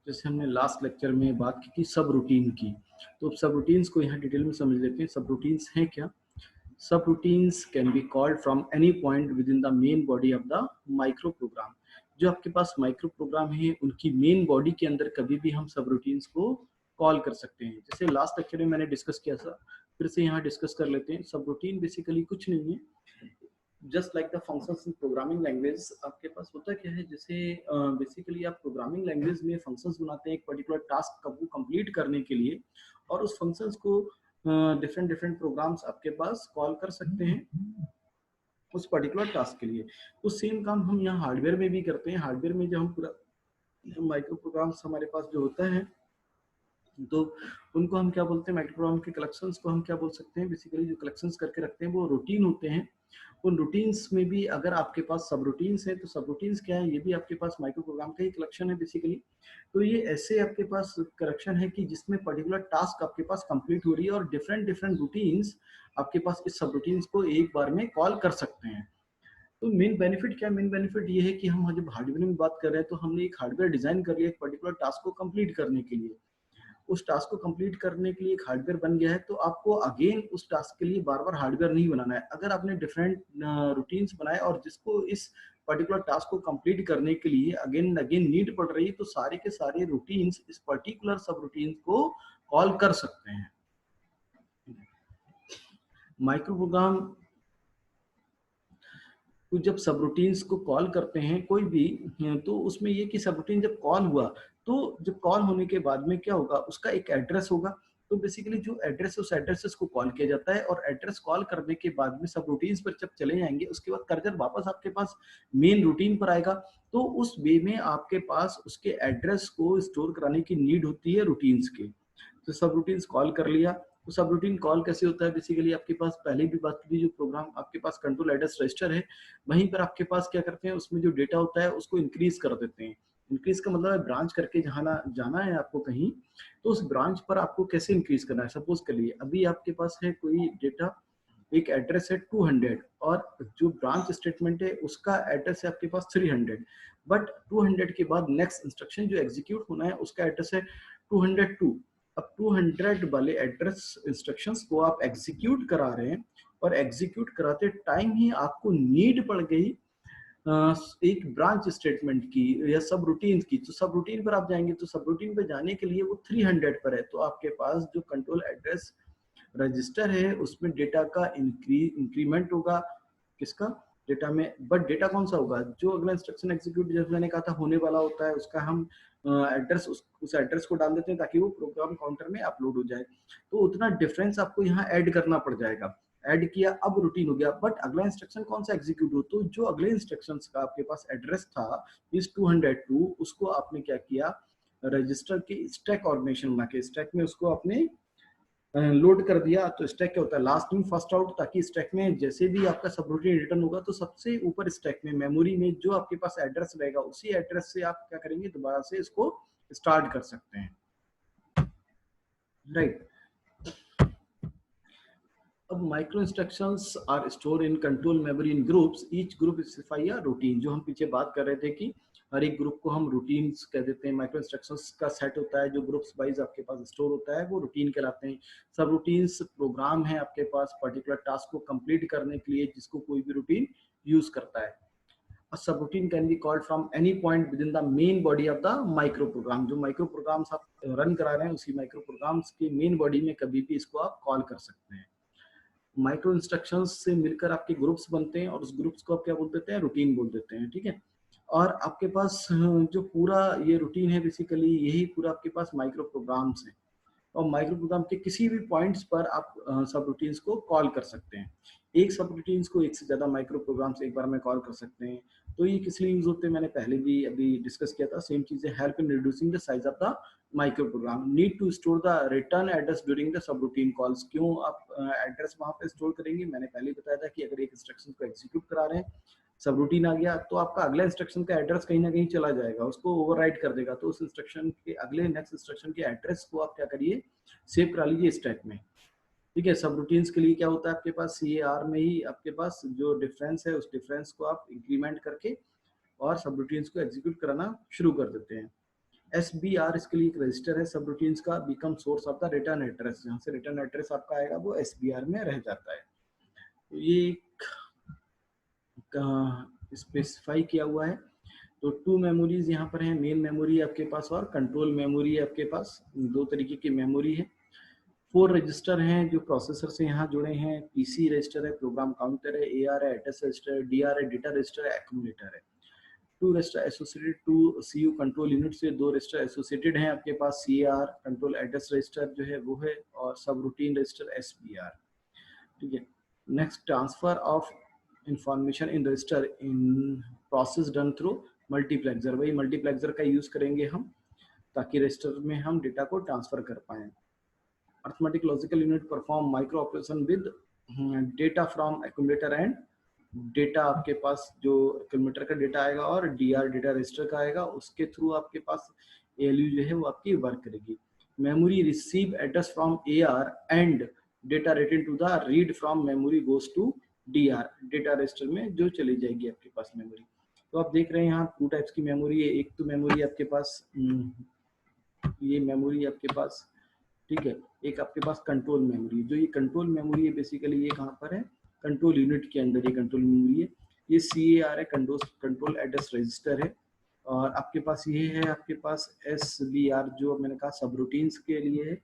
जैसे हमने last lecture में बात की थी सब रूटीन की, तो सब रूटीन्स को यहाँ डिटेल में समझ लेते हैं। सब रूटीन्स हैं क्या? सब routines can be called from any point with in the main body of the micro programme. जो आपके पास माइक्रो प्रोग्राम है उनकी मेन बॉडी के अंदर कभी भी हम सब रूटीन्स को कॉल कर सकते हैं। जैसे लास्ट लेक्चर में मैंने डिस्कस किया था, फिर से यहाँ डिस्कस कर लेते हैं। सब रूटीन बेसिकली कुछ नहीं है, just like the functions in programming language. आपके पास होता क्या है, जैसे बेसिकली आप प्रोग्रामिंग लैंग्वेज में फंक्शंस बनाते हैं एक पर्टिकुलर टास्क को कंप्लीट करने के लिए, और उस फंक्शंस को डिफरेंट डिफरेंट प्रोग्राम्स आपके पास कॉल कर सकते हैं उस पर्टिकुलर टास्क के लिए। उस सेम काम हम यहाँ हार्डवेयर में भी करते हैं। हार्डवेयर में जब हम पूरा माइक्रो प्रोग्राम्स हमारे पास जो होता है, तो उनको हम क्या बोलते हैं, माइक्रो प्रोग्राम के कलेक्शंस को हम क्या बोल सकते हैं, बेसिकली जो कलेक्शंस करके रखते हैं वो रूटीन होते हैं। उन रूटीन्स में भी अगर आपके पास सब रूटीन्स हैं, तो सब रूटीन्स क्या है, ये भी आपके पास माइक्रो प्रोग्राम का ही कलेक्शन है बेसिकली। तो ये ऐसे आपके पास कलेक्शन है कि जिसमें पर्टिकुलर टास्क आपके पास कंप्लीट हो रही है, और डिफरेंट डिफरेंट रूटीन्स आपके पास इस सब रूटीन्स को एक बार में कॉल कर सकते हैं। तो मेन बेनिफिट क्या है? मेन बेनिफिट ये है कि हम जब हार्डवेयर में बात कर रहे हैं, तो हमने एक हार्डवेयर डिजाइन कर लिया एक पर्टिकुलर टास्क को कंप्लीट करने के लिए। उस टास्क को कंप्लीट करने के लिए एक हार्डवेयर बन गया है, तो आपको अगेन उस टास्क के लिए बार बार हार्डवेयर नहीं बनाना है। अगर आपने डिफरेंट रूटीन्स बनाए और जिसको इस पर्टिकुलर टास्क को कंप्लीट करने के लिए अगेन अगेन नीड पड़ रही है, तो सारे के सारे रूटीन्स इस पर्टिकुलर सब रूटीन्स को कॉल कर सकते हैं। माइक्रो प्रोग्राम तो जब सब रूटीन्स को कॉल करते हैं कोई भी, तो उसमें ये कि सब रूटीन जब कॉल हुआ, तो जब कॉल होने के बाद में क्या होगा, उसका एक एड्रेस होगा। तो बेसिकली जो एड्रेस है उस एड्रेस को कॉल किया जाता है, और एड्रेस कॉल करने के बाद में सब रूटीन्स पर जब चले जाएंगे, उसके बाद कर्सर वापस आपके पास मेन रूटीन पर आएगा। तो उस वे में आपके पास उसके एड्रेस को स्टोर कराने की नीड होती है रूटीन्स की। तो सब रूटीन्स कॉल कर लिया। तो सब रूटीन कॉल कैसे होता है, बेसिकली आपके पास पहले भी बात की, जो प्रोग्राम आपके पास कंट्रोल एड्रेस रजिस्टर है, वहीं पर आपके पास क्या करते हैं, उसमें जो डेटा होता है उसको इंक्रीज कर देते हैं। इंक्रीज का मतलब है ब्रांच करके जाना जाना है आपको कहीं, तो उस ब्रांच पर आपको कैसे इंक्रीज करना है। सपोज कर लिए अभी आपके पास है कोई डेटा, एक एड्रेस है 200, और जो ब्रांच स्टेटमेंट है उसका एड्रेस है आपके पास 300, बट 200 के बाद नेक्स्ट इंस्ट्रक्शन जो एग्जीक्यूट होना है उसका एड्रेस है 202। अब 200 वाले एड्रेस इंस्ट्रक्शंस को आप एग्जीक्यूट करा रहे हैं, और एग्जीक्यूट कराते टाइम ही आपको नीड पड़ गई एक ब्रांच स्टेटमेंट की या सब रूटीन की। तो सब रूटीन पर आप जाएंगे, तो सब रूटीन पर जाने के लिए वो 300 पर है, तो आपके पास जो कंट्रोल एड्रेस रजिस्टर है उसमें डेटा का इंक्रीमेंट होगा। किसका? डेटा में। बट डेटा कौन सा होगा? जो अगला इंस्ट्रक्शन एग्जीक्यूट जैसे मैंने कहा था होने वाला होता है, उसका हम एड्रेस उस एड्रेस को डाल देते हैं ताकि वो प्रोग्राम काउंटर में अपलोड हो जाए। तो उतना डिफरेंस आपको यहाँ ऐड करना पड़ जाएगा। ऐड किया, अब रूटीन हो गया, बट अगला इंस्ट्रक्शन कौन सा एग्जीक्यूट हो, तो जो अगले इंस्ट्रक्शन का आपके पास एड्रेस था इस 202, उसको आपने क्या किया, रजिस्टर के स्टैक ऑर्गेनाइजेशन बना के स्टैक में उसको आपने लोड कर दिया। तो स्टैक क्या होता है, लास्ट इन फर्स्ट आउट, ताकि स्टैक में जैसे भी आपका सबरूटीन रिटर्न होगा तो सबसे ऊपर स्टैक में मेमोरी में जो आपके पास एड्रेस रहेगा उसी एड्रेस से आप क्या करेंगे, दोबारा से इसको स्टार्ट कर सकते हैं। राइट। अब micro instructions are store in control memory in groups, each group specify a routine. जो हम पीछे बात कर रहे थे कि हर एक ग्रुप को हम रूटीन्स कह देते हैं। माइक्रो इंस्ट्रक्शंस का सेट होता है जो ग्रुप्स वाइज आपके पास स्टोर होता है, वो रूटीन कहलाते हैं। सब रूटीन्स प्रोग्राम है आपके पास पर्टिकुलर टास्क को कंप्लीट करने के लिए, जिसको कोई भी रूटीन यूज करता है। A subroutine can be called from any point within the main body of the micro program। जो माइक्रो प्रोग्राम्स आप रन करा रहे हैं उसी माइक्रो प्रोग्राम्स की मेन बॉडी में कभी भी इसको आप कॉल कर सकते हैं। माइक्रो इंस्ट्रक्शंस से मिलकर आपके ग्रुप्स बनते हैं, और उस ग्रुप्स को आप क्या बोल देते हैं, रूटीन बोल देते हैं। ठीक है। और आपके पास जो पूरा ये रूटीन है बेसिकली यही पूरा आपके पास माइक्रो प्रोग्राम्स है, और माइक्रो प्रोग्राम के किसी भी पॉइंट्स पर आप सब रूटीन्स को कॉल कर सकते हैं। एक सब रूटीन्स को एक से ज्यादा माइक्रो प्रोग्राम्स एक बार में कॉल कर सकते हैं। तो ये किस लिए यूज होते हैं, मैंने पहले भी अभी डिस्कस किया था। सेम चीज है, help in reducing the size of the micro program, need to store the return address during the subroutine calls. क्यों आप एड्रेस वहां पे स्टोर करेंगे, मैंने पहले बताया था कि अगर एक इंस्ट्रक्शन को एग्जीक्यूट करा रहे हैं, सब रूटीन आ गया, तो आपका अगला इंस्ट्रक्शन का एड्रेस कहीं ना कहीं चला जाएगा, उसको ओवरराइड कर देगा। तो उस इंस्ट्रक्शन के अगले नेक्स्ट इंस्ट्रक्शन के एड्रेस को आप क्या करिए, सेव करा लीजिए स्टैक में। ठीक है। सब रूटीन्स के लिए क्या होता है आपके पास, CAR में ही आपके पास जो डिफरेंस है उस डिफरेंस को आप इंक्रीमेंट करके और सब रूटीन्स को एग्जीक्यूट कराना शुरू कर देते हैं। SBR इसके लिए एक रजिस्टर है सब रूटीन्स का, become source of the return address, जहाँ से रिटर्न एड्रेस आपका आएगा वो SBR में रह जाता है। तो ये स्पेसिफाई किया हुआ है। तो टू मेमोरीज यहाँ पर है, मेन मेमोरी आपके पास और कंट्रोल मेमोरी है आपके पास, दो तरीके की मेमोरी है। 4 रजिस्टर हैं जो प्रोसेसर से यहाँ जुड़े हैं, PC रजिस्टर है, प्रोग्राम काउंटर है, AR है, एड्रेस रजिस्टर है, DR है, डेटा रजिस्टर है, एक्यूमुलेटर है। 2 register associated, 2 CU control unit से 2 रजिस्टर एसोसिएटेड हैं आपके पास, CAR कंट्रोल एड्रेस रजिस्टर जो है वो है, और सब रूटीन रजिस्टर SBR। ठीक है। Next, transfer of information in register in process done through multiplexer, वही मल्टीप्लेक्सर का यूज करेंगे हम ताकि रजिस्टर में हम डेटा को ट्रांसफर कर पाए। Arithmetic logical unit perform micro operation with data from accumulator and data, आपके पास जो एक्यूमुलेटर का डेटा आएगा और DR डेटा रजिस्टर का आएगा, उसके थ्रू आपके पास ALU जो है वो आपकी वर्क करेगी। Memory receive address from AR and data return to the read from memory goes to DR, data register में जो चली जाएगी आपके पास मेमोरी। तो आप देख रहे हैं यहाँ 2 टाइप्स की मेमोरी है, एक तो मेमोरी आपके पास ये मेमोरी आपके पास, ठीक है, एक आपके पास कंट्रोल मेमोरी, जो ये कंट्रोल मेमोरी है बेसिकली ये कहाँ पर है, कंट्रोल यूनिट के अंदर ये कंट्रोल मेमोरी है। ये CAR है, कंट्रोल एड्रेस रजिस्टर है, और आपके पास ये है आपके पास SBR जो मैंने कहा सब रूटीन्स के लिए है।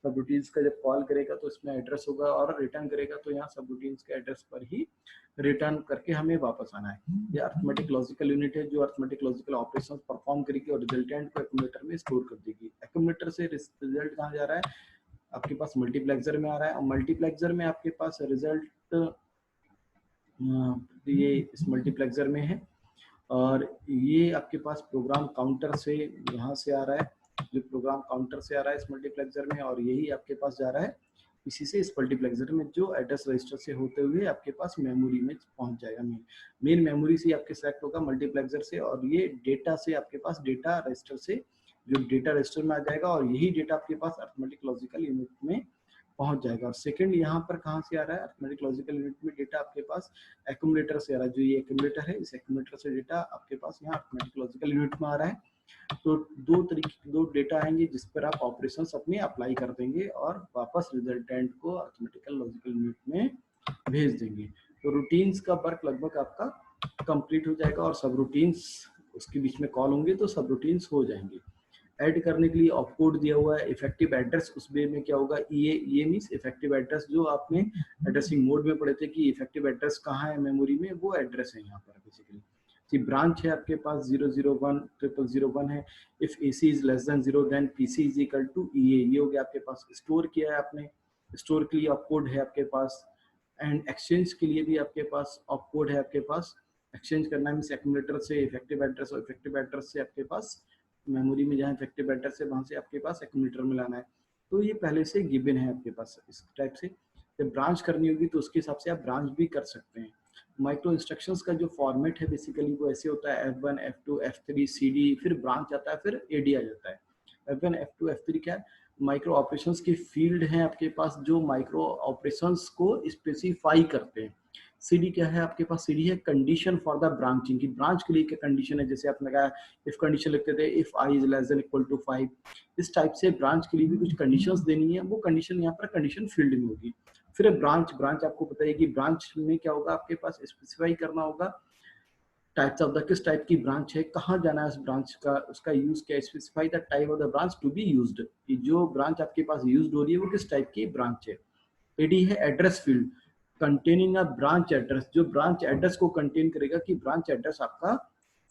सब रूटीन्स का जब कॉल करेगा तो इसमें एड्रेस होगा, और रिटर्न करेगा तो यहाँ सब रूटीन्स के एड्रेस पर ही रिटर्न करके हमें वापस आना है। ये अर्थमेटिक लॉजिकल यूनिट है जो अर्थमेटिक लॉजिकल ऑपरेशंस परफॉर्म करेगी और रिजल्टेंट को एक्यूमुलेटर में स्टोर कर देगी। एक्यूमुलेटर से रिजल्ट कहाँ जा रहा है, आपके पास मल्टीप्लेक्सर में आ रहा है, और मल्टीप्लेक्सर में आपके पास रिजल्ट ये इस मल्टीप्लेक्सर में है, और ये आपके पास प्रोग्राम काउंटर से यहाँ से आ रहा है, जो प्रोग्राम काउंटर से आ रहा है इस मल्टीप्लेक्सर में, और यही आपके पास जा रहा है इसी से इस मल्टीप्लेक्सर में, जो एड्रेस रजिस्टर से होते हुए आपके पास मेमोरी में पहुंच जाएगा। मेन मेमोरी से आपके सेलेक्ट होगा मल्टीप्लेक्सर से, और ये डेटा से आपके पास डेटा रजिस्टर से जो डेटा रजिस्टर में आ जाएगा, और यही डेटा आपके पास अर्थमेटिक लॉजिकल यूनिट में पहुंच जाएगा। और सेकंड यहाँ पर कहाँ से आ रहा है, अर्थमेटिक लॉजिकल यूनिट में डेटा आपके पास एक्यूमुलेटर से आ रहा है, जो ये एक्यूमुलेटर है इस एक्यूमुलेटर से डेटा आपके पास यहाँ अर्थमेटिक लॉजिकल यूनिट में आ रहा है। तो दो डेटा आएंगे जिस पर आप ऑपरेशंस अपने अप्लाई कर देंगे और वापस रिजल्टेंट को अर्थमेटिकल लॉजिकल यूनिट में भेज देंगे। तो रूटीन्स का वर्क लगभग आपका कंप्लीट हो जाएगा, और सब रूटीन्स उसके बीच में कॉल होंगे तो सब रूटीन्स हो जाएंगे। ऐड करने के लिए ऑपकोड दिया हुआ है, इफेक्टिव एड्रेस उस वे में क्या होगा, ये मींस इफेक्टिव एड्रेस, जो आपने एड्रेसिंग मोड में पढ़े थे कि इफेक्टिव एड्रेस कहाँ है मेमोरी में, वो एड्रेस है यहाँ पर बेसिकली। ब्रांच है आपके पास 001 0001 है। If AC is less than 0 then PC is equal to EA, ये हो गया आपके पास। स्टोर किया है आपने, स्टोर के लिए ऑपकोड है आपके पास, एंड एक्सचेंज के लिए भी आपके पास ऑपकोड है आपके पास। एक्सचेंज करना मींस एक्यूमुलेटर से इफेक्टिव एड्रेस, और इफेक्टिव एड्रेस से आपके पास मेमोरी में जहाँ इफेक्टिव एड्रेस है वहाँ से आपके पास एक्यूमुलेटर में लाना है। तो ये पहले से गिवन है आपके पास इस टाइप से। जब ब्रांच करनी होगी तो उसके हिसाब से आप ब्रांच भी कर सकते हैं। माइक्रो इंस्ट्रक्शंस का जो फॉर्मेट है बेसिकली वो ऐसे होता है, F1 F2 F3 CD, फिर ब्रांच आता है, फिर AD आ जाता है। F1 F2 F3 क्या है, माइक्रो ऑपरेशंस की फील्ड है आपके पास जो माइक्रो ऑपरेशंस को स्पेसिफाई करते हैं। CD क्या है आपके पास, CD है कंडीशन फॉर द ब्रांचिंग, की ब्रांच के लिए क्या कंडीशन है, जैसे आपने कहा इफ कंडीशन लिखते थे if I is less than equal to 5, इस टाइप से ब्रांच के लिए भी कुछ कंडीशंस देनी है, वो कंडीशन यहाँ पर कंडीशन फील्ड में होगी। फिर ब्रांच आपको पता है कि ब्रांच में क्या होगा, आपके पास स्पेसिफाई करना होगा टाइप्स ऑफ द, किस टाइप की ब्रांच है, कहाँ जाना है उस ब्रांच का, उसका यूज क्या है, specify the type of the branch to be used, कि जो ब्रांच आपके पास यूज्ड हो रही है वो किस टाइप की ब्रांच है। एडी है address field containing a branch address, जो ब्रांच एड्रेस को कंटेन करेगा कि ब्रांच एड्रेस आपका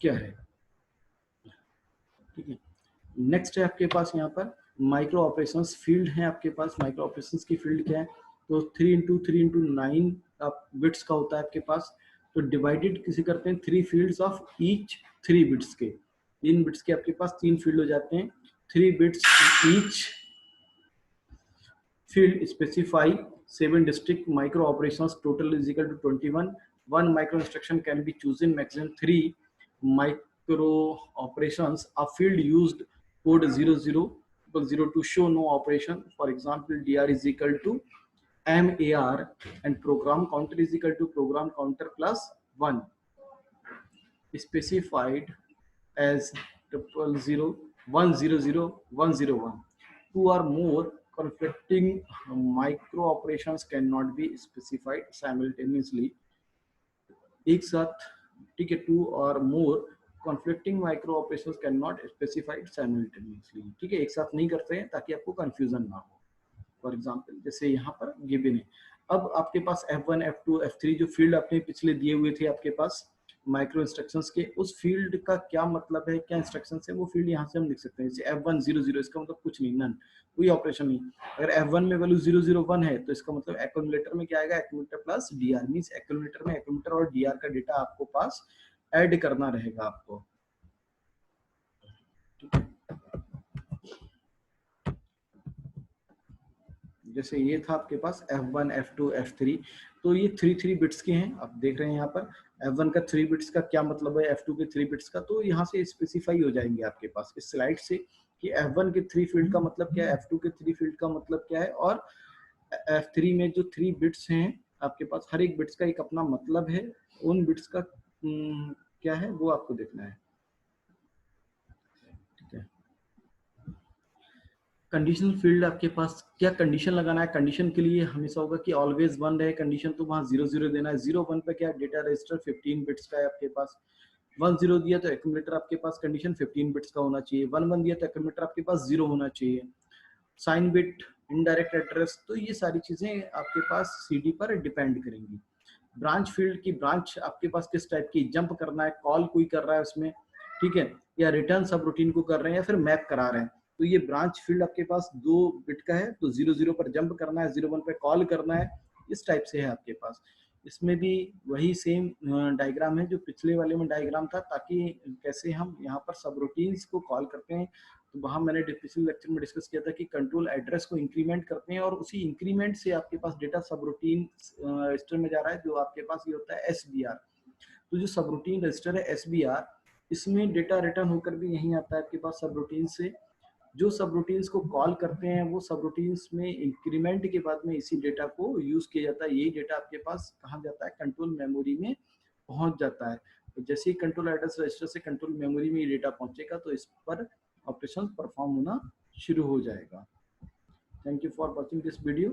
क्या है। ठीक है। नेक्स्ट है आपके पास यहाँ पर माइक्रो ऑपरेशंस फील्ड है आपके पास। माइक्रो ऑपरेशंस की फील्ड क्या है, तो 3x3x9 बिट्स का होता है आपके पास। तो डिवाइडेड किसे करते हैं, 3 फील्ड्स ऑफ ईच 3 बिट्स के, इन बिट्स के आपके पास 3 फील्ड हो जाते हैं, 3 bits each field specify 7 distinct micro operations, total is equal to 21. One micro instruction can be chosen, maximum 3 micro operations. A field used code 00 to show no operation, for example DR is equal to MAR and program counter is equal to program counter plus 1, specified as 000 100 101. Two or more conflicting micro operations cannot be specified simultaneously. एक साथ, ठीक है, two और more conflicting micro operations can not specified simultaneously, ठीक है, एक साथ नहीं करते हैं ताकि आपको कंफ्यूजन ना हो। फॉर एग्जांपल जैसे यहाँ पर गिवन है, अब आपके पास F1 F2 F3 जो फील्ड आपने पिछले दिए हुए थे आपके पास माइक्रो इंस्ट्रक्शंस के, उस फील्ड का क्या मतलब है, क्या इंस्ट्रक्शंस है, वो फील्ड यहाँ से हम लिख सकते हैं। जैसे F1 00, इसका मतलब कुछ नहीं, नन, कोई ऑपरेशन नहीं। अगर F1 में वैल्यू 001 है तो इसका मतलब एक्यूमुलेटर में क्या आएगा, accumulator plus DR, means accumulator में एक्यूमुलेटर और डीआर का डेटा आपको पास ऐड करना रहेगा आपको। जैसे ये था आपके पास F1 F2 F3, तो ये 3 बिट्स के हैं, आप देख रहे हैं यहाँ पर F1 का 3 बिट्स का क्या मतलब है, F2 के 3 बिट्स का, तो यहाँ से स्पेसिफाई हो जाएंगे आपके पास इस स्लाइड से कि F1 के 3 फील्ड का मतलब क्या है, F2 के 3 फील्ड का मतलब क्या है, और F3 में जो 3 बिट्स हैं आपके पास, हर एक बिट्स का एक अपना मतलब है, उन बिट्स का क्या है वो आपको देखना है, ठीक है। कंडीशनल फील्ड आपके पास क्या कंडीशन लगाना है, कंडीशन के लिए हमेशा होगा कि ऑलवेज 1 रहे कंडीशन, तो वहाँ 00 देना है। 01 पे क्या डेटा रजिस्टर 15 बिट्स का है आपके पास, 10 दिया तो एक्यूमुलेटर आपके पास कंडीशन 15 बिट्स का होना चाहिए, 11 दिया तो एक्यूमुलेटर आपके पास 0 होना चाहिए, साइन बिट, इनडायरेक्ट एड्रेस, तो ये सारी चीजें आपके पास सीडी पर डिपेंड करेंगी। ब्रांच फील्ड की ब्रांच आपके पास किस टाइप की, जंप करना है, कॉल कोई कर रहा है उसमें, ठीक है, या रिटर्न सब रूटीन को कर रहे हैं या फिर मैप करा रहे हैं, तो ये ब्रांच फील्ड आपके पास 2 बिट का है, तो 00 पर जंप करना है, 01 पे कॉल करना है, इस टाइप से है आपके पास। इसमें भी वही सेम डायग्राम है जो पिछले वाले में डायग्राम था, ताकि कैसे हम यहाँ पर सब रूटीन्स को कॉल करते हैं, तो वहां मैंने पिछले लेक्चर में डिस्कस किया था कि कंट्रोल एड्रेस को इंक्रीमेंट करते हैं और उसी इंक्रीमेंट से आपके पास डेटा सब रूटीन रजिस्टर में जा रहा है, जो आपके पास ये होता है SBR। तो जो सब रूटीन रजिस्टर है SBR, इसमें डेटा रिटर्न होकर भी यहीं आता है आपके पास सब रूटीन से। जो सब रूटीन्स को कॉल करते हैं वो सब रूटीन्स में इंक्रीमेंट के बाद में इसी डेटा को यूज किया जाता है, यही डेटा आपके पास कहाँ जाता है, कंट्रोल मेमोरी में पहुंच जाता है। तो जैसे ही कंट्रोल एड्रेस रजिस्टर से कंट्रोल मेमोरी में ये डेटा पहुंचेगा तो इस पर ऑपरेशन परफॉर्म होना शुरू हो जाएगा। Thank you for watching this video.